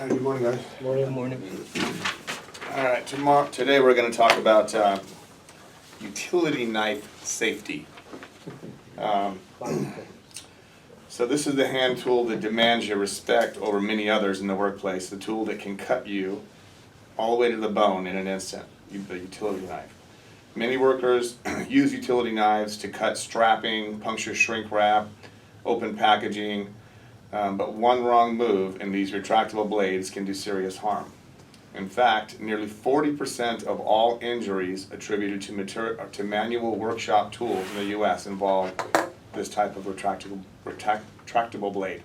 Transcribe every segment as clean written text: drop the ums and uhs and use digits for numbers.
Good morning, guys. Morning. All right, today we're going to talk about utility knife safety. So this is the hand tool that demands your respect over many others in the workplace, the tool that can cut you all the way to the bone in an instant, the utility knife. Many workers use utility knives to cut strapping, puncture shrink wrap, open packaging, but one wrong move and these retractable blades can do serious harm. In fact, nearly 40% of all injuries attributed to manual workshop tools in the U.S. involve this type of retractable blade.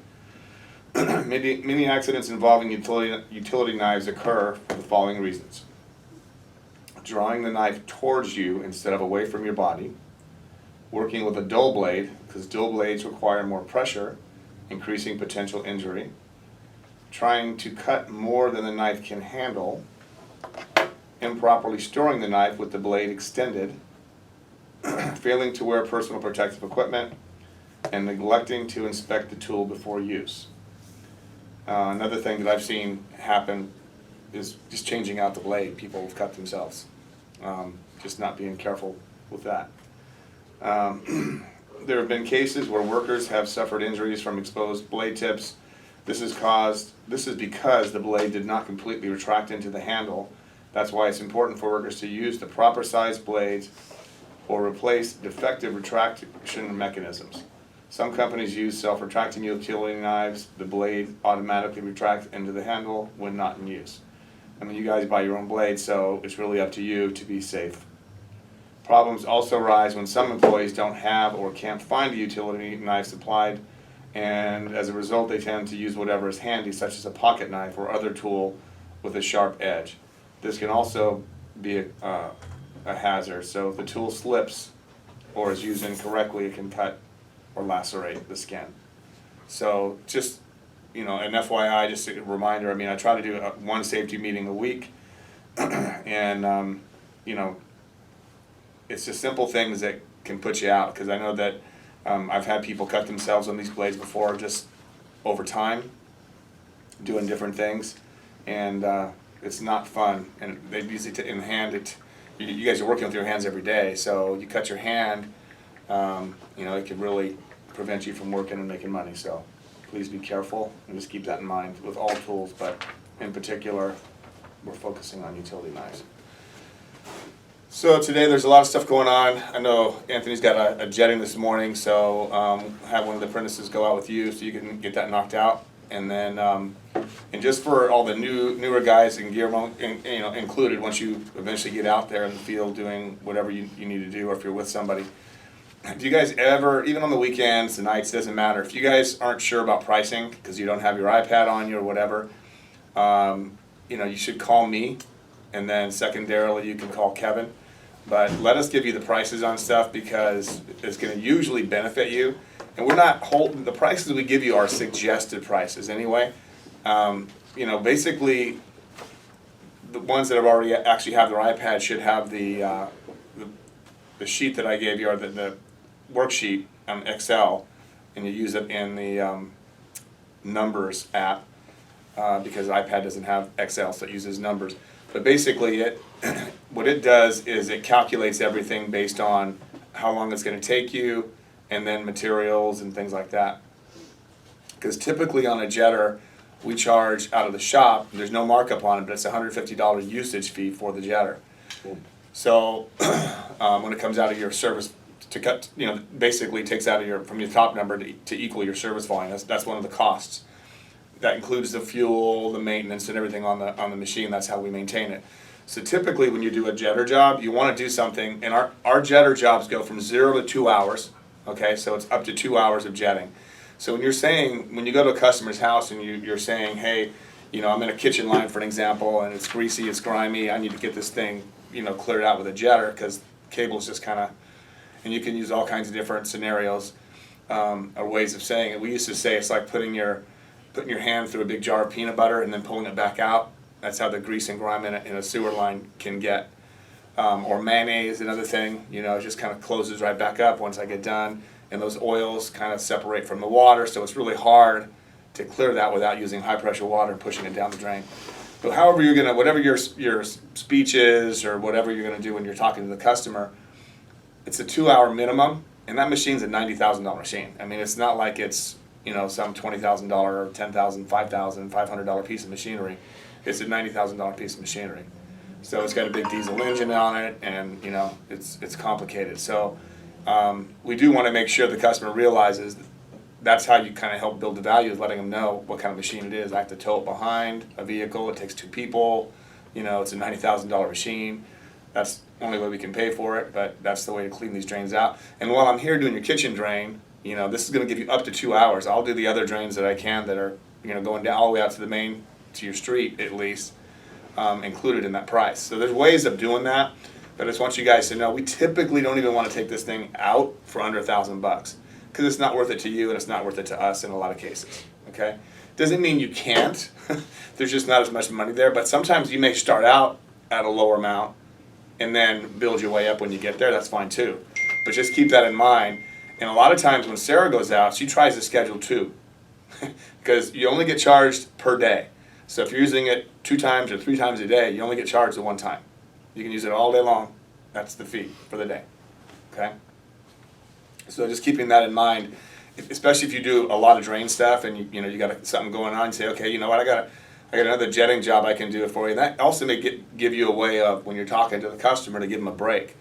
Many accidents involving utility knives occur for the following reasons: drawing the knife towards you instead of away from your body, working with a dull blade, because dull blades require more pressure, increasing potential injury, trying to cut more than the knife can handle, improperly storing the knife with the blade extended, failing to wear personal protective equipment, and neglecting to inspect the tool before use. Another thing that I've seen happen is just changing out the blade. People have cut themselves, just not being careful with that. There have been cases where workers have suffered injuries from exposed blade tips. This is because the blade did not completely retract into the handle. That's why it's important for workers to use the proper size blades or replace defective retraction mechanisms. Some companies use self-retracting utility knives. The blade automatically retracts into the handle when not in use. I mean, you guys buy your own blade, so it's really up to you to be safe. Problems also arise when some employees don't have or can't find a utility knife supplied, and as a result they tend to use whatever is handy, such as a pocket knife or other tool with a sharp edge. This can also be a hazard, so if the tool slips or is used incorrectly, it can cut or lacerate the skin. So just, an FYI, just a reminder, I try to do one safety meeting a week, and it's just simple things that can put you out, because I know that I've had people cut themselves on these blades before, just over time, doing different things, and it's not fun. And they usually in hand, you guys are working with your hands every day, so you cut your hand, it could really prevent you from working and making money. So please be careful and just keep that in mind with all tools, but in particular, we're focusing on utility knives. So today there's a lot of stuff going on. I know Anthony's got a jetting this morning, so have one of the apprentices go out with you so you can get that knocked out. And then, and just for all the newer guys and gear, included, once you eventually get out there in the field doing whatever you need to do, or if you're with somebody, do you guys ever, even on the weekends, the nights, doesn't matter, if you guys aren't sure about pricing because you don't have your iPad on you or whatever, you should call me, and then secondarily you can call Kevin. But let us give you the prices on stuff, because it's going to usually benefit you. And we're not holding, the prices we give you are suggested prices anyway. Basically, the ones that have already actually have their iPad should have the sheet that I gave you, or the worksheet on Excel, and you use it in the Numbers app, because iPad doesn't have Excel, so it uses Numbers. But basically, what it does is it calculates everything based on how long it's going to take you, and then materials and things like that. Because typically on a jetter, we charge out of the shop, there's no markup on it, but it's a $150 usage fee for the jetter. So when it comes out of your service to cut, basically takes out of from your top number to equal your service volume. That's one of the costs. That includes the fuel, the maintenance, and everything on the machine. That's how we maintain it. So typically when you do a jetter job, you want to do something, and our jetter jobs go from 0 to 2 hours, okay? So it's up to 2 hours of jetting. So when you go to a customer's house and you're saying, hey, I'm in a kitchen line, for an example, and it's greasy, it's grimy, I need to get this thing, cleared out with a jetter, because cable's just kind of, and you can use all kinds of different scenarios or ways of saying it. We used to say it's like putting your hand through a big jar of peanut butter and then pulling it back out. That's how the grease and grime in a sewer line can get. Or mayonnaise, another thing, it just kind of closes right back up once I get done. And those oils kind of separate from the water, so it's really hard to clear that without using high pressure water and pushing it down the drain. But however you're gonna, whatever your speech is or whatever you're gonna do when you're talking to the customer, it's a 2-hour minimum, and that machine's a $90,000 machine. I mean, it's not like it's, you know, some $20,000 or $10,000, $5,000, $500 piece of machinery. It's a $90,000 piece of machinery. So it's got a big diesel engine on it, and you know, it's complicated. So we do want to make sure the customer realizes that's how you kind of help build the value, is letting them know what kind of machine it is. I have to tow it behind a vehicle. It takes 2 people. You know, it's a $90,000 machine. That's the only way we can pay for it, but that's the way to clean these drains out. And while I'm here doing your kitchen drain, you know, this is going to give you up to 2 hours. I'll do the other drains that I can that are, you know, going down all the way out to the main, to your street at least, included in that price. So there's ways of doing that, but I just want you guys to know we typically don't even want to take this thing out for under $1,000 because it's not worth it to you and it's not worth it to us in a lot of cases. Okay, doesn't mean you can't. There's just not as much money there, but sometimes you may start out at a lower amount and then build your way up when you get there. That's fine too, but just keep that in mind. And a lot of times when Sarah goes out, she tries to schedule 2 because you only get charged per day. So if you're using it 2 times or 3 times a day, you only get charged the 1 time. You can use it all day long. That's the fee for the day. Okay? So just keeping that in mind, especially if you do a lot of drain stuff and you got something going on, say, okay, you know what, I got another jetting job I can do it for you. And that also may give you a way of, when you're talking to the customer, to give them a break,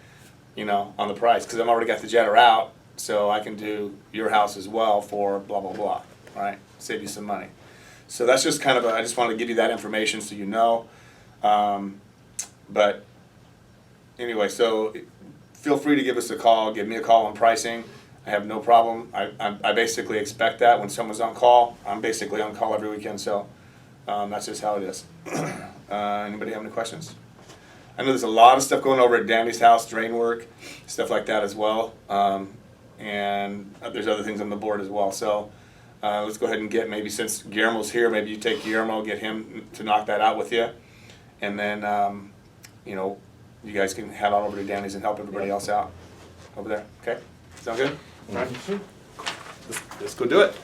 you know, on the price, because I've already got the jetter out, so I can do your house as well for blah blah blah. All right, save you some money. So that's just kind of I just wanted to give you that information so you know. But anyway, so feel free to give us a call. Give me a call on pricing. I have no problem. I basically expect that when someone's on call. I'm basically on call every weekend, so that's just how it is. Anybody have any questions? I know there's a lot of stuff going over at Danny's house, drain work, stuff like that as well. And there's other things on the board as well. So let's go ahead and get, maybe since Guillermo's here, maybe you take Guillermo, get him to knock that out with you. And then, you know, you guys can head on over to Danny's and help everybody else out over there. Okay? Sound good? All right. Let's go do it.